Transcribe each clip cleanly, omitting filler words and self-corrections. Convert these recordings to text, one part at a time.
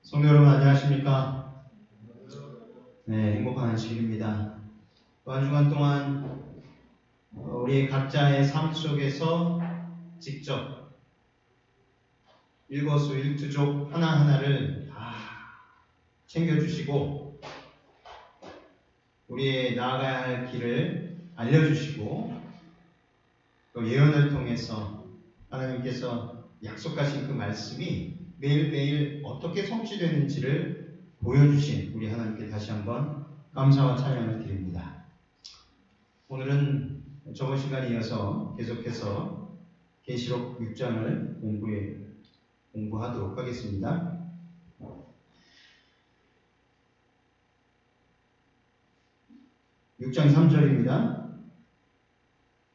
성도 여러분 안녕하십니까? 네, 행복한 안식일입니다. 또 한 주간 동안 우리 각자의 삶 속에서 직접 일거수일투족 하나하나를 다 챙겨주시고 우리의 나아가야 할 길을 알려주시고 또 예언을 통해서 하나님께서 약속하신 그 말씀이 매일매일 어떻게 성취되는지를 보여주신 우리 하나님께 다시 한번 감사와 찬양을 드립니다. 오늘은 저번 시간에 이어서 계속해서 계시록 6장을 공부하도록 하겠습니다. 6장 3절입니다.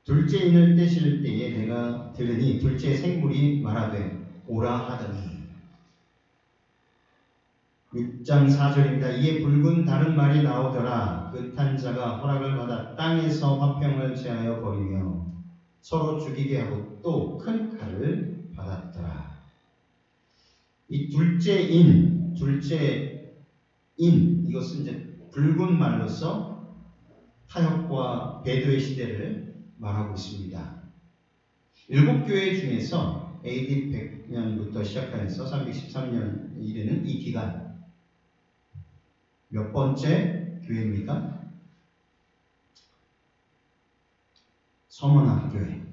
둘째 인을 떼실 때에 내가 들으니 둘째 생물이 말하되 오라 하더니. 6장 4절입니다. 이에 붉은 다른 말이 나오더라. 그 탄 자가 허락을 받아 땅에서 화평을 제하여 버리며 서로 죽이게 하고 또 큰 칼을 받았더라. 이 둘째 인 이것은 이제 붉은 말로서 타협과 배도의 시대를 말하고 있습니다. 7교회 중에서 AD 100년부터 시작하여서 313년 이르는 이 기간 몇 번째 교회입니까? 서머나 교회.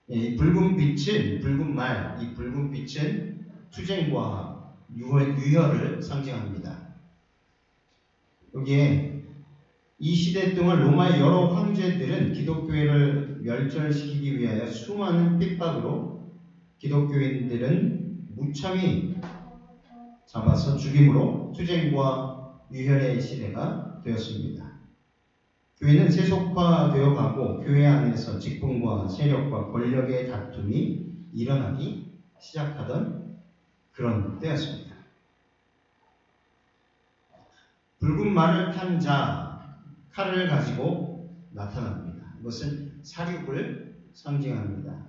이 붉은 빛은, 붉은 말, 이 붉은 빛은 투쟁과 유혈을 상징합니다. 여기에 이 시대 동안 로마의 여러 황제들은 기독교회를 멸절시키기 위하여 수많은 핍박으로 기독교인들은 무참히 잡아서 죽임으로 투쟁과 유혈의 시대가 되었습니다. 교회는 세속화되어 가고 교회 안에서 직분과 세력과 권력의 다툼이 일어나기 시작하던 그런 때였습니다. 붉은 말을 탄 자, 칼을 가지고 나타납니다. 이것은 사륙을 상징합니다.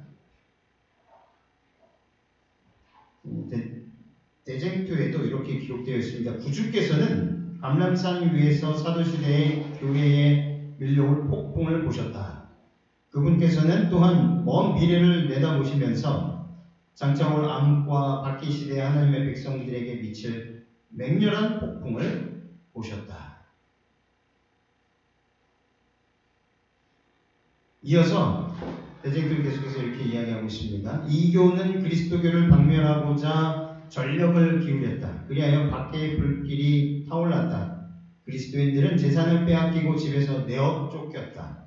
대쟁표에도 이렇게 기록되어 있습니다. 구주께서는 감람산 위에서 사도시대의 교회의 밀려올 폭풍을 보셨다. 그분께서는 또한 먼 미래를 내다보시면서 장차올 암과 박해 시대 하나님의 백성들에게 미칠 맹렬한 폭풍을 보셨다. 이어서 대쟁표는 계속해서 이렇게 이야기하고 있습니다. 이교는 그리스도교를 박멸하고자 전력을 기울였다. 그리하여 밖에 불길이 타올랐다. 그리스도인들은 재산을 빼앗기고 집에서 내어 쫓겼다.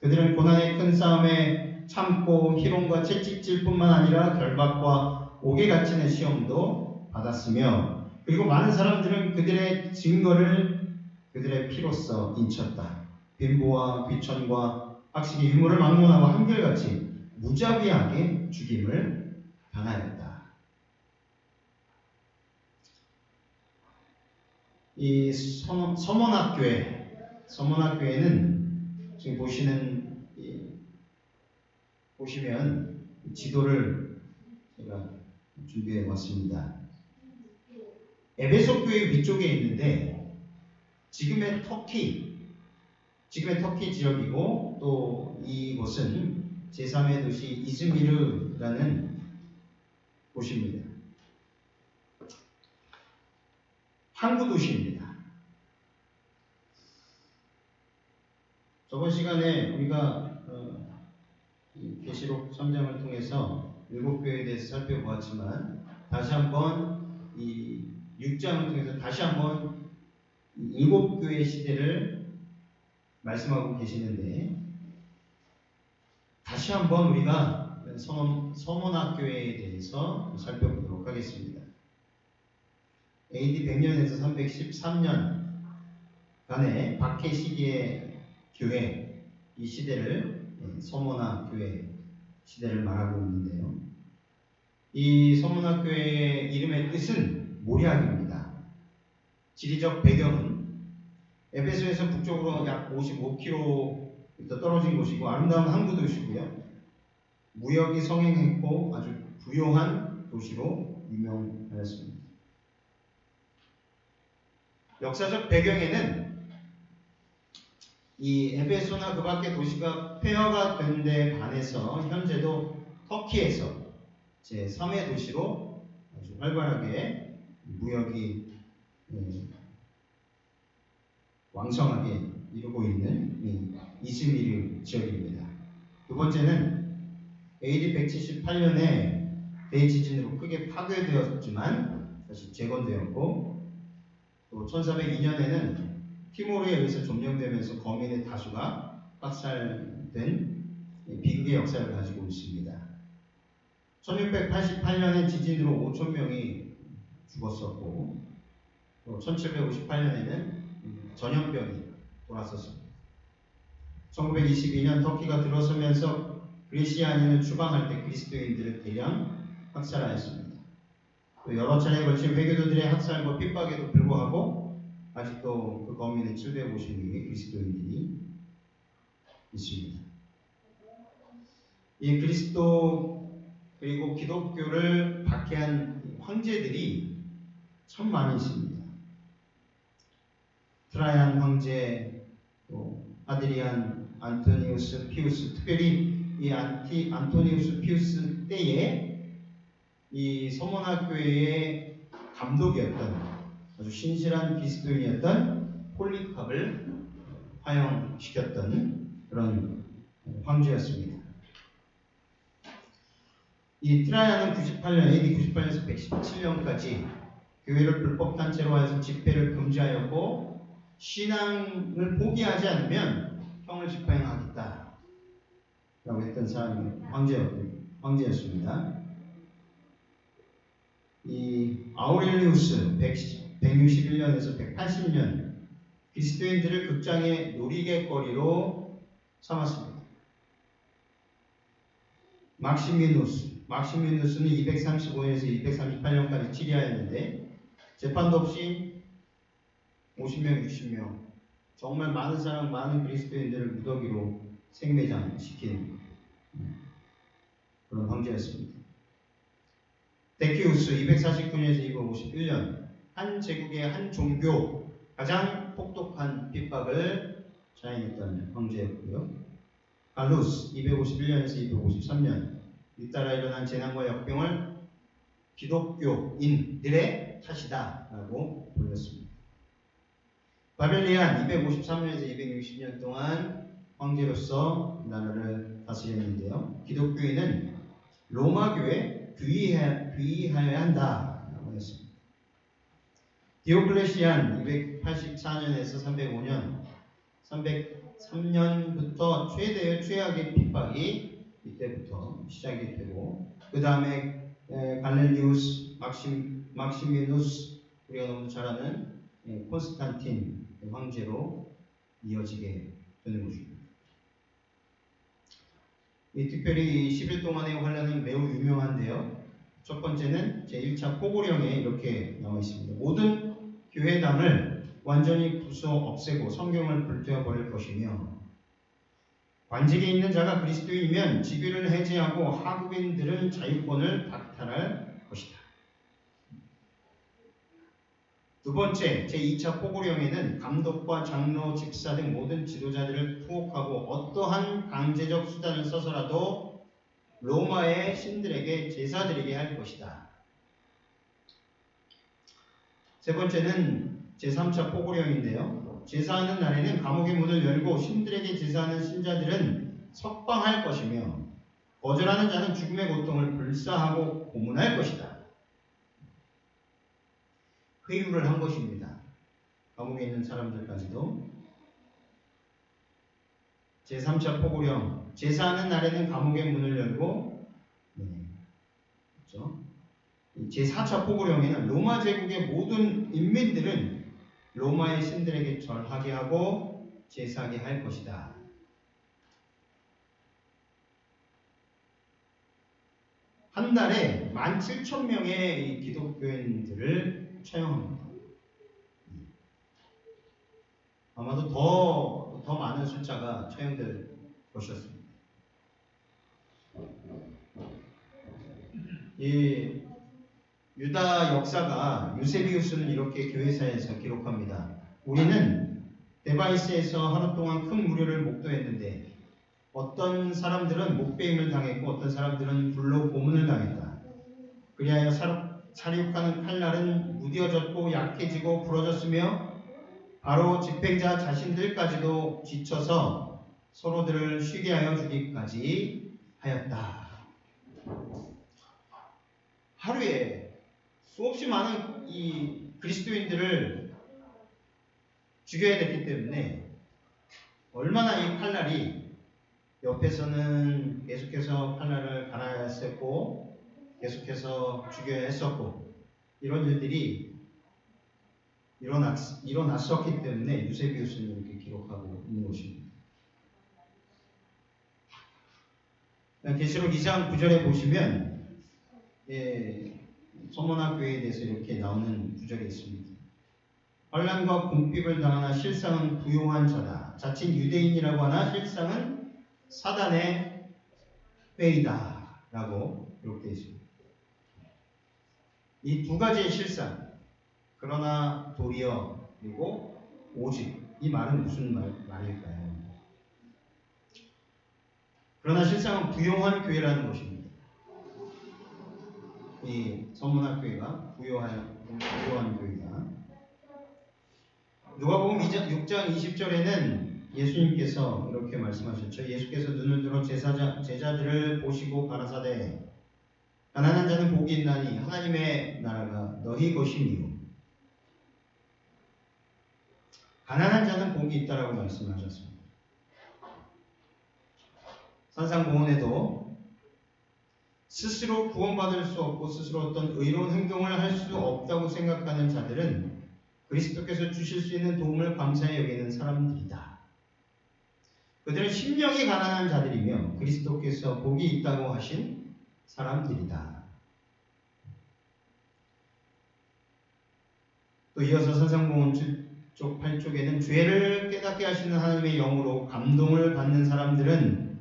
그들은 고난의 큰 싸움에 참고 희롱과 채찍질 뿐만 아니라 결박과 옥에 갇히는 시험도 받았으며 그리고 많은 사람들은 그들의 증거를 그들의 피로써 인쳤다. 빈부와 귀천과 학식의 유물을 막론하고 한결같이 무자비하게 죽임을 당하였다. 이 서문학교회는 지금 보시면 지도를 제가 준비해 왔습니다. 에베소 교회 위쪽에 있는데 지금의 터키 지역이고 또 이곳은 제3의 도시 이즈미르라는 곳입니다. 항구 도시입니다. 저번 시간에 우리가 계시록 3장을 통해서 7교회에 대해서 살펴보았지만 다시 한번 이 6장을 통해서 다시 한번 7교회 시대를 말씀하고 계시는데 다시 한번 우리가 서문학교회에 대해서 살펴보도록 하겠습니다. AD 100년에서 313년간의 박해 시기의 교회, 이 시대를 서문학 교회 시대를 말하고 있는데요. 이 서문학 교회의 이름의 뜻은 모략입니다. 지리적 배경은 에베소에서 북쪽으로 약 55km 떨어진 곳이고 아름다운 항구 도시고요. 무역이 성행했고 아주 부요한 도시로 유명하였습니다. 역사적 배경에는 이 에베소나 그 밖의 도시가 폐허가 된 데 반해서 현재도 터키에서 제3의 도시로 아주 활발하게 무역이 왕성하게 이루고 있는 이즈미르 지역입니다. 두 번째는 AD 178년에 대지진으로 크게 파괴되었지만 다시 재건되었고, 또 1402년에는 티모르에 의해서 점령되면서 거민의 다수가 학살된 비극의 역사를 가지고 있습니다. 1688년에 지진으로 5,000명이 죽었었고, 또 1758년에는 전염병이 돌았었습니다. 1922년 터키가 들어서면서 그리시아인을 추방할 때 그리스도인들을 대량 학살하였습니다. 또 여러 차례에 걸친 회교도들의 학살과 핍박에도 불구하고 아직도 그 거민의 750명의 그리스도인들이 있습니다. 이 그리스도 그리고 기독교를 박해한 황제들이 참 많이 있습니다. 트라이안 황제, 또 아드리안, 안토니우스 피우스, 특별히 이 안토니우스 피우스 때에 이 서문학교의 감독이었던 아주 신실한 그리스도인이었던 폴리캅을 화형시켰던 그런 황제였습니다. 이 트라이안은 98년, AD 98년에서 117년까지 교회를 불법 단체로 해서 집회를 금지하였고, 신앙을 포기하지 않으면 형을 집행하겠다 라고 했던 사람이 황제였습니다. 이 아우렐리우스 161년에서 180년 그리스도인들을 극장의 놀이개거리로 삼았습니다. 막시미누스는 235년에서 238년까지 치리하였는데 재판도 없이 50명, 60명 정말 많은 사람, 많은 그리스도인들을 무더기로 생매장시킨 그런 황제였습니다. 데키우스 249년에서 251년 한 제국의 한 종교 가장 혹독한 핍박을 자행했던 황제였고요. 갈루스 251년에서 253년 잇따라 일어난 재난과 역병을 기독교인들의 탓이다 라고 불렸습니다. 바벨리안 253년에서 260년 동안 황제로서 나라를 다스렸는데요. 기독교인은 로마교에 귀의하여야 한다라고 했습니다. 디오클레시안 284년에서 305년, 303년부터 최악의 핍박이 이때부터 시작이 되고, 그 다음에 갈렐리우스, 막시미누스, 우리가 너무 잘 아는 콘스탄틴 황제로 이어지게 되는 것입니다. 특별히 10일 동안의 환란은 매우 유명한데요. 첫 번째는 제1차 포고령에 이렇게 나와 있습니다. 모든 교회당을 완전히 부숴 없애고 성경을 불태워버릴 것이며, 관직에 있는 자가 그리스도인이면 직위를 해제하고 하급인들은 자유권을 박탈할 것이다. 두 번째, 제2차 포고령에는 감독과 장로, 집사 등 모든 지도자들을 투옥하고 어떠한 강제적 수단을 써서라도 로마의 신들에게 제사 드리게 할 것이다. 세 번째는 제3차 포고령인데요. 제사하는 날에는 감옥의 문을 열고 신들에게 제사하는 신자들은 석방할 것이며, 거절하는 자는 죽음의 고통을 불사하고 고문할 것이다. 회유를 한 것입니다. 감옥에 있는 사람들까지도. 제3차 포고령, 제사하는 날에는 감옥의 문을 열고, 그렇죠? 제4차 포고령에는 로마 제국의 모든 인민들은 로마의 신들에게 절하게 하고 제사하게 할 것이다. 한 달에 17,000명의 기독교인들을 처형합니다. 아마도 더 많은 숫자가 처형될 것이었습니다. 이 유다 역사가 유세비우스는 이렇게 교회사에서 기록합니다. 우리는 데바이스에서 하루 동안 큰 무리를 목도했는데 어떤 사람들은 목베임을 당했고 어떤 사람들은 불로 고문을 당했다. 그리하여 사륙하는 칼날은 무뎌졌고 약해지고 부러졌으며 바로 집행자 자신들까지도 지쳐서 서로들을 쉬게 하여 주기까지 하였다. 하루에 수없이 많은 이 그리스도인들을 죽여야 됐기 때문에 얼마나 이 칼날이 옆에서는 계속해서 칼날을 갈아야 했었고 계속해서 죽여야 했었고 이런 일들이 일어났었기 때문에 유세비우스는 이렇게 기록하고 있는 것입니다. 계시록 2장 9절에 보시면 서머나 교회에 대해서 이렇게 나오는 구절이 있습니다. 환난과 궁핍을 당하나 실상은 부요한 자다. 자칭 유대인이라고 하나 실상은 사단의 회의다 라고 기록되어 있습니다. 이 두 가지의 실상, 그러나 도리어 그리고 오직, 이 말은 무슨 말일까요? 그러나 실상은 부요한 교회라는 것입니다. 이 서문학교회가 부요한 교회다. 누가복음 6장 20절에는 예수님께서 이렇게 말씀하셨죠. 예수께서 눈을 들어 제자들을 보시고 가라사대 가난한 자는 복이 있나니 하나님의 나라가 너희 것이니요. 가난한 자는 복이 있다라고 말씀하셨습니다. 산상보훈에도 스스로 구원받을 수 없고 스스로 어떤 의로운 행동을 할 수 없다고 생각하는 자들은 그리스도께서 주실 수 있는 도움을 감사히 여기는 사람들이다. 그들은 심령이 가난한 자들이며 그리스도께서 복이 있다고 하신 사람들이다. 또 이어서 산상보훈 7쪽 8쪽에는 죄를 깨닫게 하시는 하나님의 영으로 감동을 받는 사람들은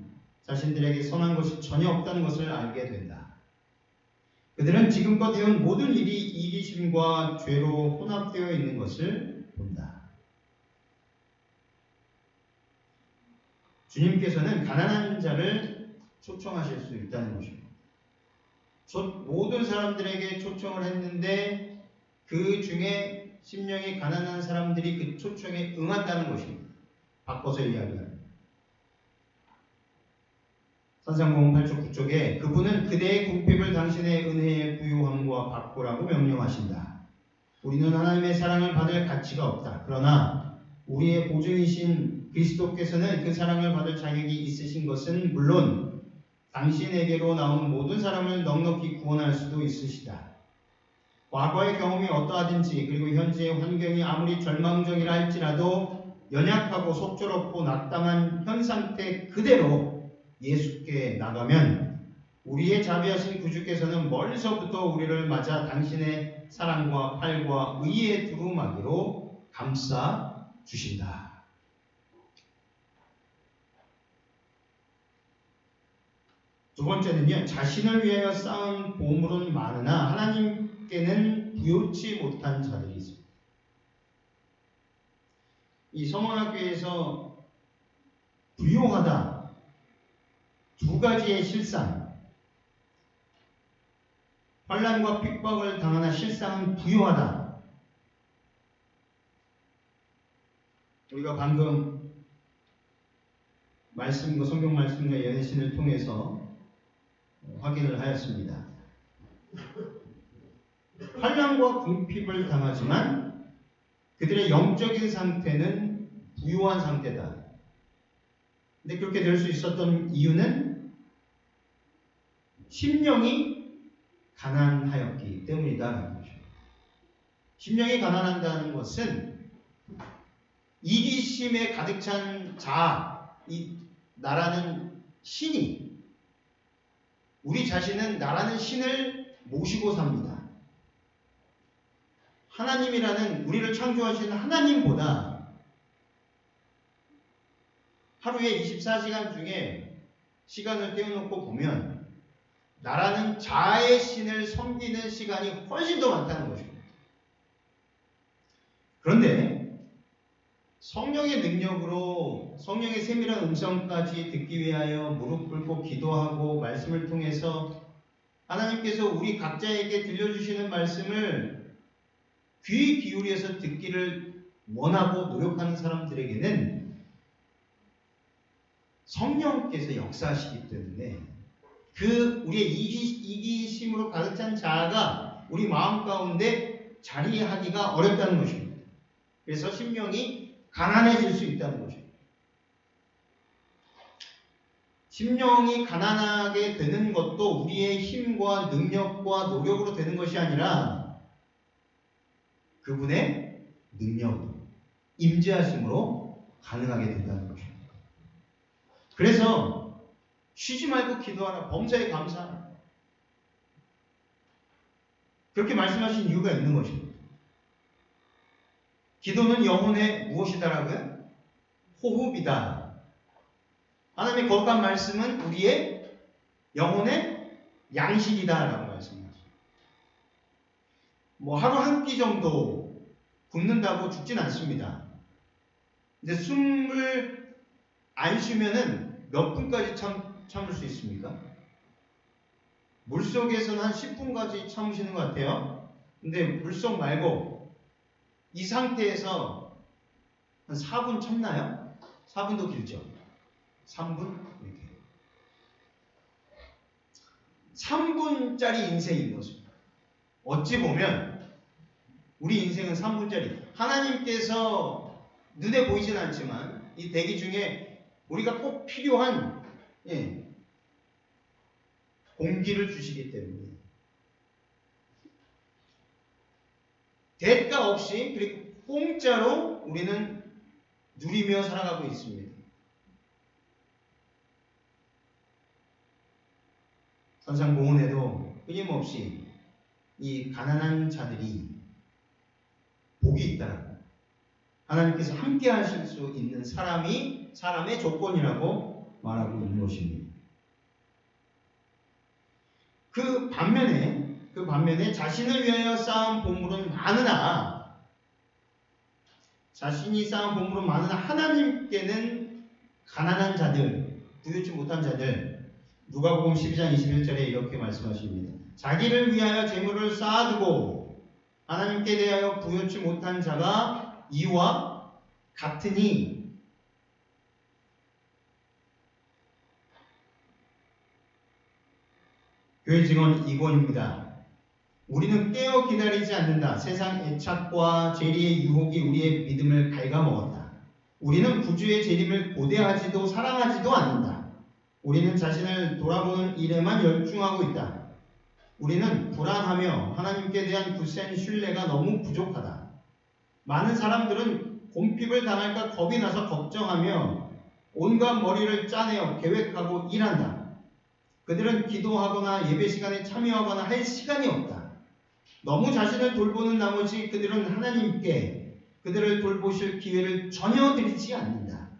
자신들에게 선한 것이 전혀 없다는 것을 알게 된다. 그들은 지금껏 해온 모든 일이 이기심과 죄로 혼합되어 있는 것을 본다. 주님께서는 가난한 자를 초청하실 수 있다는 것입니다. 모든 사람들에게 초청을 했는데 그 중에 심령이 가난한 사람들이 그 초청에 응한다는 것입니다. 바꿔서 이야기합니다. 산상보훈 8쪽 9쪽에 그분은 그대의 궁핍을 당신의 은혜의 부요함과 바꾸라고 명령하신다. 우리는 하나님의 사랑을 받을 가치가 없다. 그러나 우리의 보증이신 그리스도께서는 그 사랑을 받을 자격이 있으신 것은 물론 당신에게로 나온 모든 사람을 넉넉히 구원할 수도 있으시다. 과거의 경험이 어떠하든지 그리고 현재의 환경이 아무리 절망적이라 할지라도 연약하고 속절없고 낙담한 현 상태 그대로 예수께 나가면 우리의 자비하신 구주께서는 멀리서부터 우리를 맞아 당신의 사랑과 팔과 의의 두루마기로 감싸 주신다. 두 번째는요, 자신을 위하여 쌓은 보물은 많으나 하나님께는 부요치 못한 자들이 있습니다. 이 서문학교에서 부요하다 두 가지의 실상, 환난과 핍박을 당하나 실상은 부요하다. 우리가 방금 말씀과 성경 말씀과 연애신을 통해서 확인을 하였습니다. 환난과 궁핍을 당하지만 그들의 영적인 상태는 부요한 상태다. 근데 그렇게 될 수 있었던 이유는 심령이 가난하였기 때문이다라는 거죠. 심령이 가난한다는 것은 이기심에 가득 찬 나라는 신이 우리 자신은 나라는 신을 모시고 삽니다. 하나님이라는 우리를 창조하시는 하나님보다 하루에 24시간 중에 시간을 떼어놓고 보면 나라는 자아의 신을 섬기는 시간이 훨씬 더 많다는 것입니다. 그런데 성령의 능력으로 성령의 세밀한 음성까지 듣기 위하여 무릎 꿇고 기도하고 말씀을 통해서 하나님께서 우리 각자에게 들려주시는 말씀을 귀 기울여서 듣기를 원하고 노력하는 사람들에게는 성령께서 역사하시기 때문에 그 우리의 이기심으로 가득 찬 자아가 우리 마음 가운데 자리하기가 어렵다는 것입니다. 그래서 심령이 가난해질 수 있다는 것입니다. 심령이 가난하게 되는 것도 우리의 힘과 능력과 노력으로 되는 것이 아니라 그분의 능력, 임재하심으로 가능하게 된다는 것입니다. 그래서 쉬지 말고 기도하라. 범사에 감사하라. 그렇게 말씀하신 이유가 있는 것입니다. 기도는 영혼의 무엇이다라고요? 호흡이다. 하나님의 거룩한 말씀은 우리의 영혼의 양식이다라고 말씀하십니다. 하루 한 끼 정도 굶는다고 죽진 않습니다. 근데 숨을 안 쉬면은 몇 분까지 참을 수 있습니까? 물속에서는 한 10분까지 참으시는 것 같아요. 근데 물속 말고 이 상태에서 한 4분 참나요? 4분도 길죠. 3분? 이렇게. 3분짜리 인생인 것입니다. 어찌 보면 우리 인생은 3분짜리. 하나님께서 눈에 보이진 않지만 이 대기 중에 우리가 꼭 필요한 공기를 주시기 때문에 대가 없이 그리고 공짜로 우리는 누리며 살아가고 있습니다. 선상공원에도 끊임없이 이 가난한 자들이 복이 있다. 하나님께서 함께 하실 수 있는 사람의 조건이라고 말하고 있는 것입니다. 그 반면에 자신을 위하여 쌓은 보물은 많으나 자신이 쌓은 보물은 많으나 하나님께는 가난한 자들, 부유치 못한 자들, 누가복음 12장 21절에 이렇게 말씀하십니다. 자기를 위하여 재물을 쌓아두고 하나님께 대하여 부유치 못한 자가 이와 같으니 교회 직원 이권입니다. 우리는 깨어 기다리지 않는다. 세상 애착과 재리의 유혹이 우리의 믿음을 갉아먹었다. 우리는 구주의 재림을 고대하지도 사랑하지도 않는다. 우리는 자신을 돌아보는 일에만 열중하고 있다. 우리는 불안하며 하나님께 대한 굳센 신뢰가 너무 부족하다. 많은 사람들은 곰핍을 당할까 겁이 나서 걱정하며 온갖 머리를 짜내어 계획하고 일한다. 그들은 기도하거나 예배 시간에 참여하거나 할 시간이 없다. 너무 자신을 돌보는 나머지 그들은 하나님께 그들을 돌보실 기회를 전혀 드리지 않는다.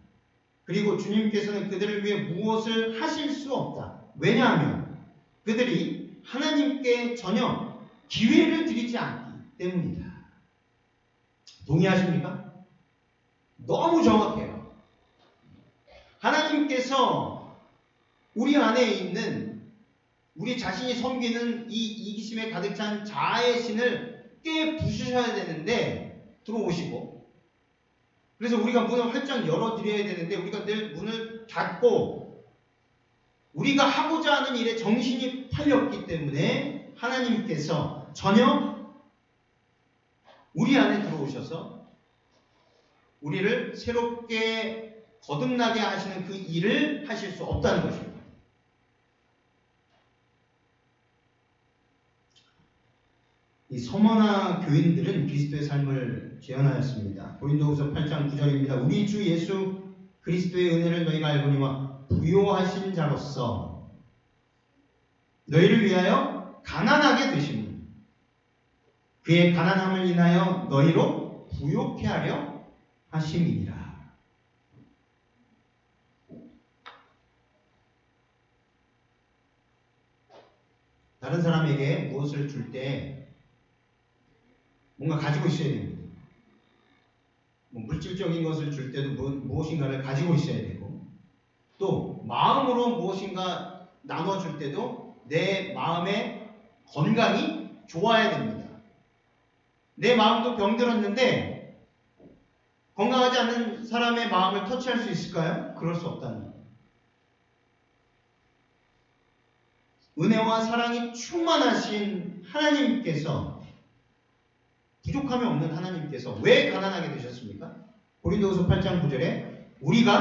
그리고 주님께서는 그들을 위해 무엇을 하실 수 없다. 왜냐하면 그들이 하나님께 전혀 기회를 드리지 않기 때문이다. 동의하십니까? 너무 정확해요. 하나님께서 우리 안에 있는 우리 자신이 섬기는 이 이기심에 가득 찬 자아의 신을 깨 부수셔야 되는데 들어오시고, 그래서 우리가 문을 활짝 열어드려야 되는데 우리가 늘 문을 닫고 우리가 하고자 하는 일에 정신이 팔렸기 때문에 하나님께서 전혀 우리 안에 들어오셔서 우리를 새롭게 거듭나게 하시는 그 일을 하실 수 없다는 것입니다. 이 서머나 교인들은 그리스도의 삶을 재현하였습니다. 고린도후서 8장 9절입니다. 우리 주 예수 그리스도의 은혜를 너희가 알거니와 부요하신 자로서 너희를 위하여 가난하게 되심은 그의 가난함을 인하여 너희로 부요케 하려 하심이니라. 다른 사람에게 무엇을 줄 때 뭔가 가지고 있어야 됩니다. 뭐 물질적인 것을 줄 때도 무엇인가를 가지고 있어야 되고, 또 마음으로 무엇인가 나눠줄 때도 내 마음의 건강이 좋아야 됩니다. 내 마음도 병들었는데 건강하지 않은 사람의 마음을 터치할 수 있을까요? 그럴 수 없다는 거예요. 은혜와 사랑이 충만하신 하나님께서, 부족함이 없는 하나님께서 왜 가난하게 되셨습니까? 고린도후서 8장 9절에 우리를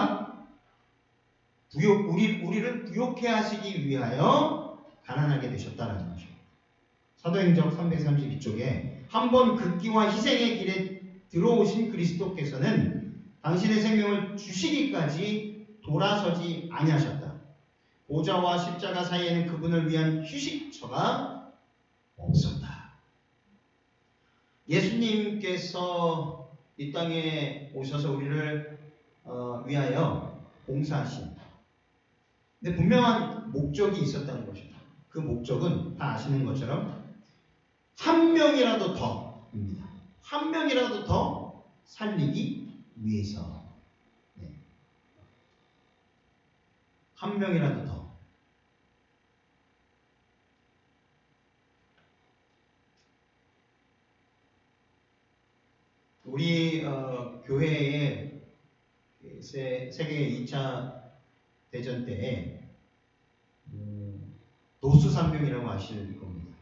부욕해 하시기 위하여 가난하게 되셨다는 거죠. 사도행전 332쪽에 한번 극기와 희생의 길에 들어오신 그리스도께서는 당신의 생명을 주시기까지 돌아서지 아니하셨다. 보좌와 십자가 사이에는 그분을 위한 휴식처가 없었다. 예수님께서 이 땅에 오셔서 우리를 위하여 봉사하신, 근데 분명한 목적이 있었다는 것입니다. 그 목적은 다 아시는 것처럼 한 명이라도 더입니다. 한 명이라도 더 살리기 위해서. 네. 한 명이라도 더. 우리 교회의 세계 2차 대전 때에 도수산병이라고 아실 겁니다.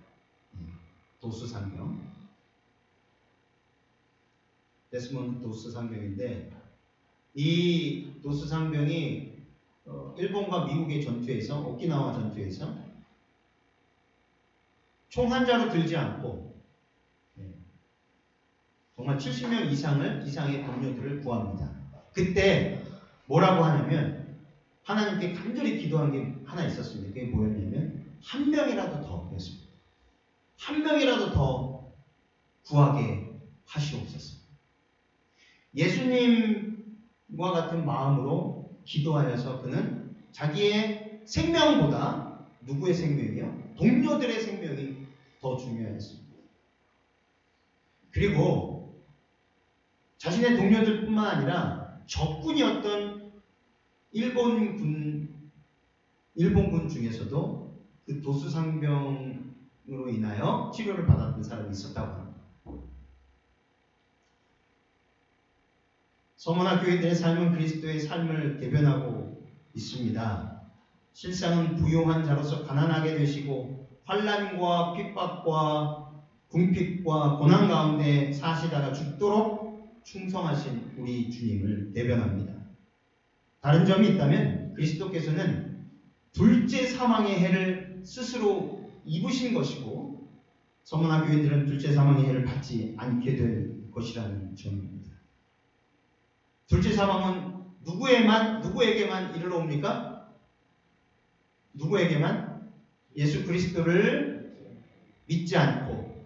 도수산병. 데스몬드 도수산병인데, 이 도수산병이 일본과 미국의 전투에서, 오키나와 전투에서 총 한 자로 들지 않고 정말 70명 이상의 동료들을 구합니다. 그때 뭐라고 하냐면, 하나님께 간절히 기도한 게 하나 있었습니다. 그게 뭐였냐면 한 명이라도 더 였습니다. 한 명이라도 더 구하게 하시옵소서. 예수님과 같은 마음으로 기도하여서 그는 자기의 생명보다 누구의 생명이요? 동료들의 생명이 더 중요했습니다. 그리고 자신의 동료들뿐만 아니라 적군이었던 일본군 중에서도 그 도수상병으로 인하여 치료를 받았던 사람이 있었다고 합니다. 서머나 교인들의 삶은 그리스도의 삶을 대변하고 있습니다. 실상은 부유한 자로서 가난하게 되시고 환난과 핍박과 궁핍과 고난 가운데 사시다가 죽도록 충성하신 우리 주님을 대변합니다. 다른 점이 있다면 그리스도께서는 둘째 사망의 해를 스스로 입으신 것이고, 서머나 교인들은 둘째 사망의 해를 받지 않게 될 것이라는 점입니다. 둘째 사망은 누구에게만 이르러 옵니까? 누구에게만? 예수 그리스도를 믿지 않고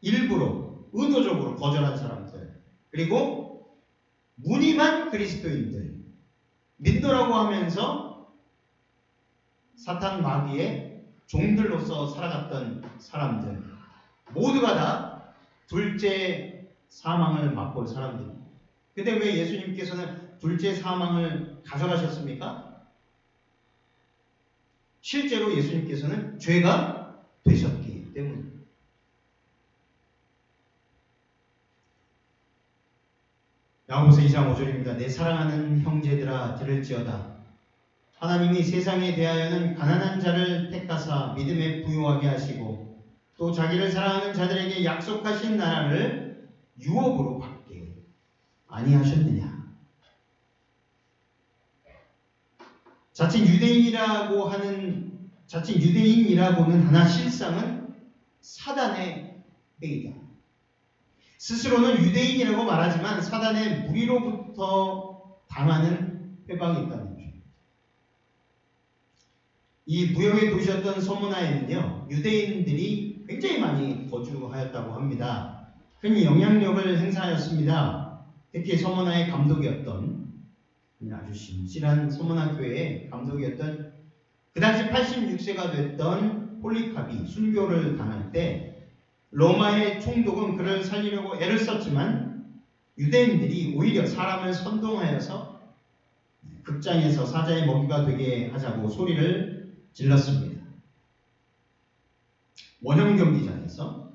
일부러 의도적으로 거절한 사람들, 그리고 무늬만 그리스도인들, 믿노라고 하면서 사탄 마귀의 종들로서 살아갔던 사람들, 모두가 다 둘째 사망을 맛볼 사람들입니다. 근데 왜 예수님께서는 둘째 사망을 가져가셨습니까? 실제로 예수님께서는 죄가 되셨기 때문입니다. 야고보서 2장 5절입니다. 내 사랑하는 형제들아 들을지어다. 하나님이 세상에 대하여는 가난한 자를 택하사 믿음에 부유하게 하시고 또 자기를 사랑하는 자들에게 약속하신 나라를 유업으로 받게 아니하셨느냐. 자칭 유대인이라고는 하나 실상은 사단의 행위다. 스스로는 유대인이라고 말하지만 사단의 무리로부터 당하는 회방이 있다는 거죠. 이 무역의 도시였던 서머나에는요, 유대인들이 굉장히 많이 거주하였다고 합니다. 큰 영향력을 행사하였습니다. 특히 서머나의 감독이었던, 아주 신실한 서머나 교회의 감독이었던 그 당시 86세가 됐던 폴리캅이 순교를 당할 때 로마의 총독은 그를 살리려고 애를 썼지만 유대인들이 오히려 사람을 선동하여서 극장에서 사자의 먹이가 되게 하자고 소리를 질렀습니다. 원형 경기장에서.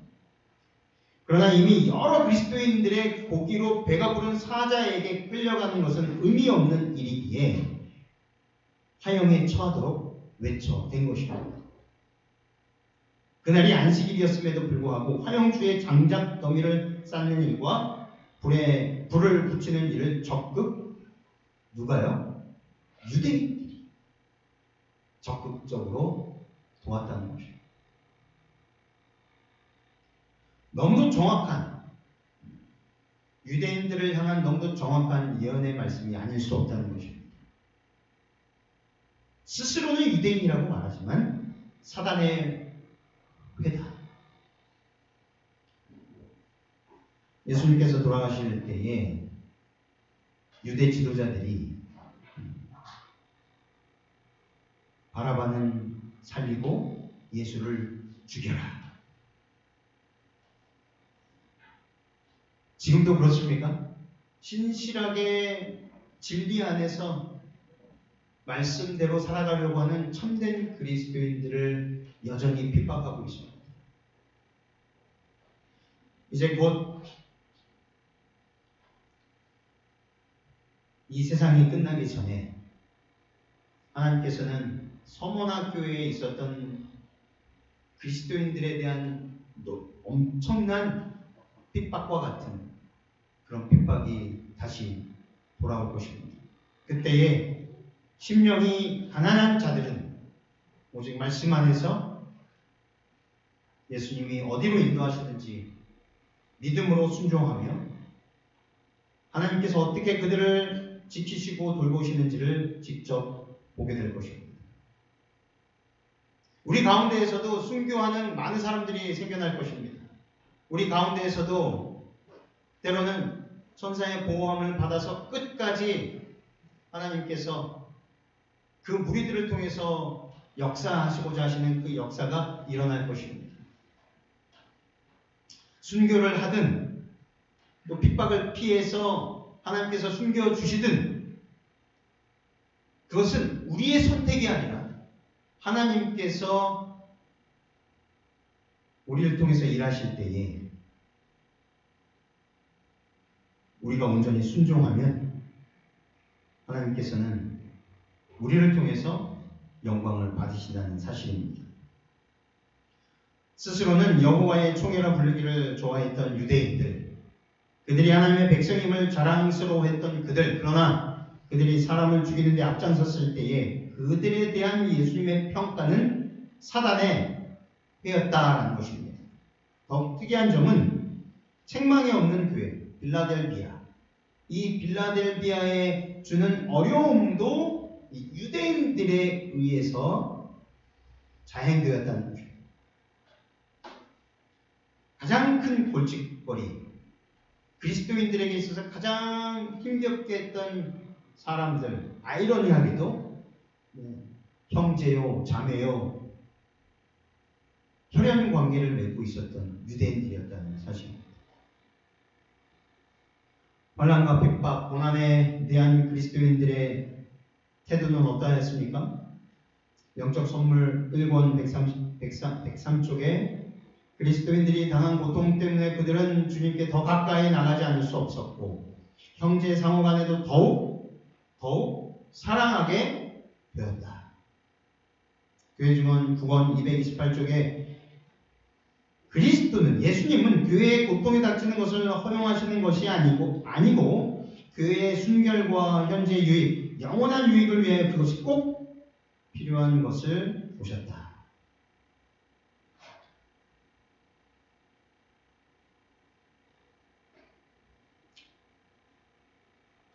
그러나 이미 여러 그리스도인들의 고기로 배가 부른 사자에게 끌려가는 것은 의미 없는 일이기에 화형에 처하도록 외쳐댄 것입니다. 그날이 안식일이었음에도 불구하고 화형주에 장작 더미를 쌓는 일과 불을 붙이는 일을 적극 누가요? 유대인들이 적극적으로 도왔다는 것입니다. 너무도 정확한 유대인들을 향한 너무도 정확한 예언의 말씀이 아닐 수 없다는 것입니다. 스스로는 유대인이라고 말하지만 사단의 회다. 예수님께서 돌아가실 때에 유대 지도자들이 바라바는 살리고 예수를 죽여라. 지금도 그렇습니까? 신실하게 진리 안에서 말씀대로 살아가려고 하는 참된 그리스도인들을 여전히 핍박하고 있습니다. 이제 곧 이 세상이 끝나기 전에 하나님께서는 서머나 교회에 있었던 그리스도인들에 대한 엄청난 핍박과 같은 그런 핍박이 다시 돌아올 것입니다. 그때에 심령이 가난한 자들은 오직 말씀 안에서 예수님이 어디로 인도하시든지 믿음으로 순종하며 하나님께서 어떻게 그들을 지키시고 돌보시는지를 직접 보게 될 것입니다. 우리 가운데에서도 순교하는 많은 사람들이 생겨날 것입니다. 우리 가운데에서도 때로는 천사의 보호함을 받아서 끝까지 하나님께서 그 무리들을 통해서 역사하시고자 하시는 그 역사가 일어날 것입니다. 순교를 하든 또 핍박을 피해서 하나님께서 숨겨주시든 그것은 우리의 선택이 아니라 하나님께서 우리를 통해서 일하실 때에 우리가 온전히 순종하면 하나님께서는 우리를 통해서 영광을 받으신다는 사실입니다. 스스로는 여호와의 총회라 부르기를 좋아했던 유대인들, 그들이 하나님의 백성임을 자랑스러워했던 그들, 그러나 그들이 사람을 죽이는 데 앞장섰을 때에 그들에 대한 예수님의 평가는 사단의 회였다라는 것입니다. 더욱 특이한 점은 책망이 없는 교회, 빌라델비아. 이 빌라델비아에 주는 어려움도 유대인들에 의해서 자행되었다는 것입니다. 가장 큰 골칫거리, 그리스도인들에게 있어서 가장 힘겹게 했던 사람들, 아이러니하게도 형제요, 자매요, 혈연 관계를 맺고 있었던 유대인들이었다는 사실입니다. 환난과 핍박, 고난에 대한 그리스도인들의 태도는 어떠했습니까? 영적 선물 1권 103쪽에 그리스도인들이 당한 고통 때문에 그들은 주님께 더 가까이 나가지 않을 수 없었고 형제 상호 간에도 더욱 사랑하게 되었다. 교회 증언 9권 228쪽에 그리스도는, 예수님은 교회의 고통에 닥치는 것을 허용하시는 것이 아니고 교회의 순결과 현재 유익, 영원한 유익을 위해 그것이 꼭 필요한 것을 보셨다.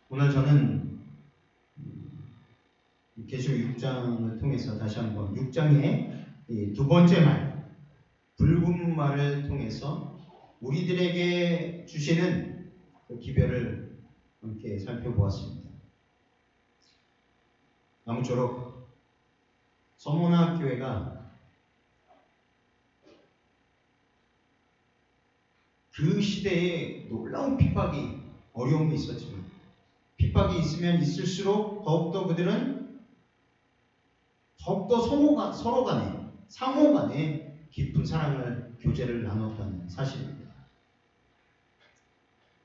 오늘 저는 계시록 6장을 통해서 다시 한번 6장의 두 번째 말, 붉은 말을 통해서 우리들에게 주시는 그 기별을 함께 살펴보았습니다. 아무쪼록 서모나 교회가 그 시대에 놀라운 핍박이, 어려움이 있었지만 핍박이 있으면 있을수록 더욱더 그들은 더욱더 서로 간에, 상호 간에 깊은 사랑을, 교제를 나눴다는 사실입니다.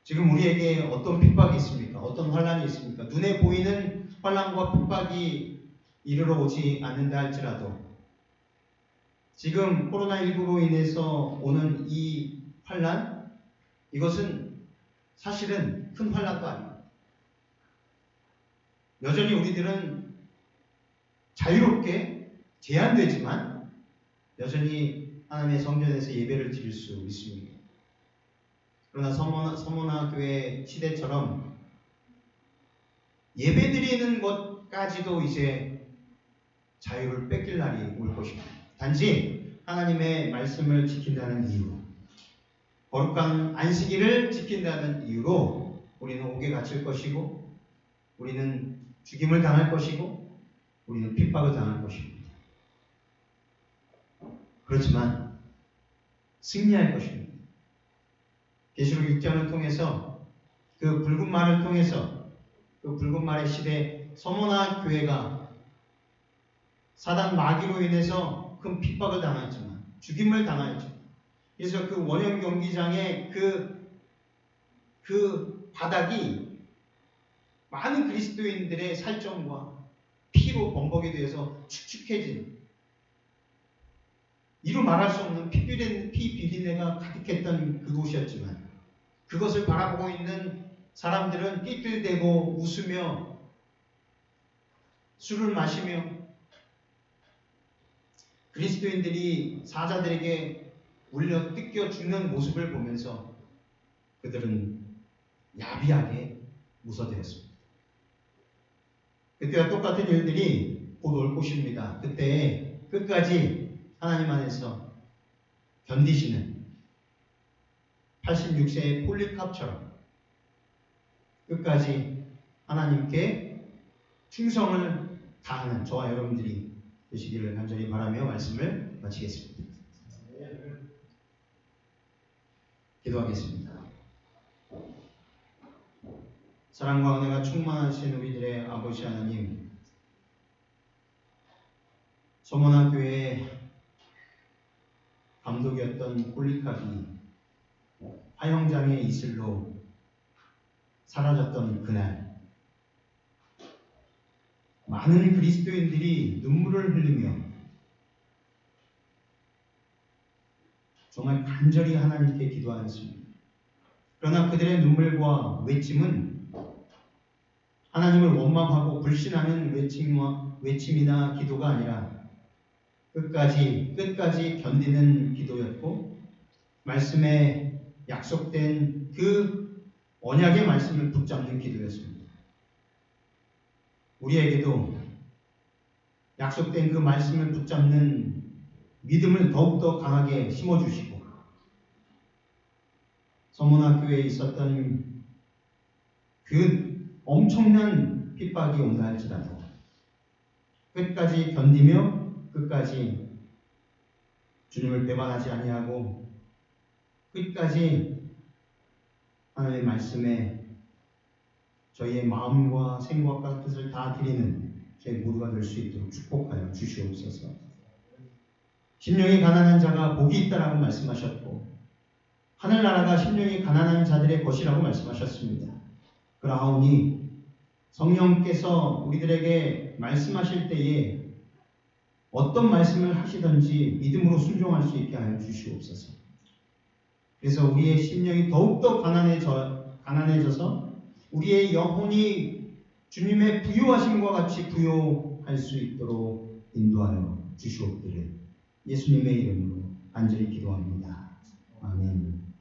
지금 우리에게 어떤 핍박이 있습니까? 어떤 환란이 있습니까? 눈에 보이는 환란과 핍박이 이르러 오지 않는다 할지라도 지금 코로나19로 인해서 오는 이 환란, 이것은 사실은 큰 환란도 아닙니다. 여전히 우리들은 자유롭게 제한되지만 여전히 하나님의 성전에서 예배를 드릴 수 있습니다. 그러나 서모나 교회 시대처럼 예배 드리는 것까지도 이제 자유를 뺏길 날이 올 것입니다. 단지 하나님의 말씀을 지킨다는 이유로, 거룩한 안식일을 지킨다는 이유로 우리는 옥에 갇힐 것이고, 우리는 죽임을 당할 것이고, 우리는 핍박을 당할 것입니다. 그렇지만 승리할 것입니다. 계시록 6장을 통해서 그 붉은 말을 통해서 그 붉은 말의 시대 서모나 교회가 사단 마귀로 인해서 큰 핍박을 당했지만, 죽임을 당하였지만, 그래서 그 원형 경기장의 그 바닥이 많은 그리스도인들의 살점과 피로 범벅이 되어서 축축해진, 이루 말할 수 없는 피 비린내가 가득했던 그곳이었지만, 그것을 바라보고 있는 사람들은 낄낄대고 웃으며 술을 마시며 그리스도인들이 사자들에게 울려 뜯겨 죽는 모습을 보면서 그들은 야비하게 웃어대었습니다. 그때와 똑같은 일들이 곧 올 것입니다. 그때 끝까지 하나님 안에서 견디시는 86세의 폴리캅처럼 끝까지 하나님께 충성을 다하는 저와 여러분들이 되시기를 간절히 바라며 말씀을 마치겠습니다. 기도하겠습니다. 사랑과 은혜가 충만하신 우리들의 아버지 하나님, 서모나 교회의 감독이었던 폴리캅이 화형장의 이슬로 사라졌던 그날, 많은 그리스도인들이 눈물을 흘리며 정말 간절히 하나님께 기도하였습니다. 그러나 그들의 눈물과 외침은 하나님을 원망하고 불신하는 외침이나 기도가 아니라 끝까지 견디는 기도였고, 말씀에 약속된 그 언약의 말씀을 붙잡는 기도였습니다. 우리에게도 약속된 그 말씀을 붙잡는 믿음을 더욱더 강하게 심어주시고, 서모나 교회에 있었던 그 엄청난 핍박이 온다 할지라도 끝까지 견디며 끝까지 주님을 배반하지 아니하고 끝까지 하나님의 말씀에 저희의 마음과 생각과 뜻을 다 드리는 저희 모두가 될 수 있도록 축복하여 주시옵소서. 심령이 가난한 자가 복이 있다라고 말씀하셨고, 하늘나라가 심령이 가난한 자들의 것이라고 말씀하셨습니다. 그러하오니 성령께서 우리들에게 말씀하실 때에 어떤 말씀을 하시든지 믿음으로 순종할 수 있게 하여 주시옵소서. 그래서 우리의 심령이 더욱더 가난해져서 우리의 영혼이 주님의 부요하심과 같이 부요할 수 있도록 인도하여 주시옵기를 예수님의 이름으로 간절히 기도합니다. 아멘.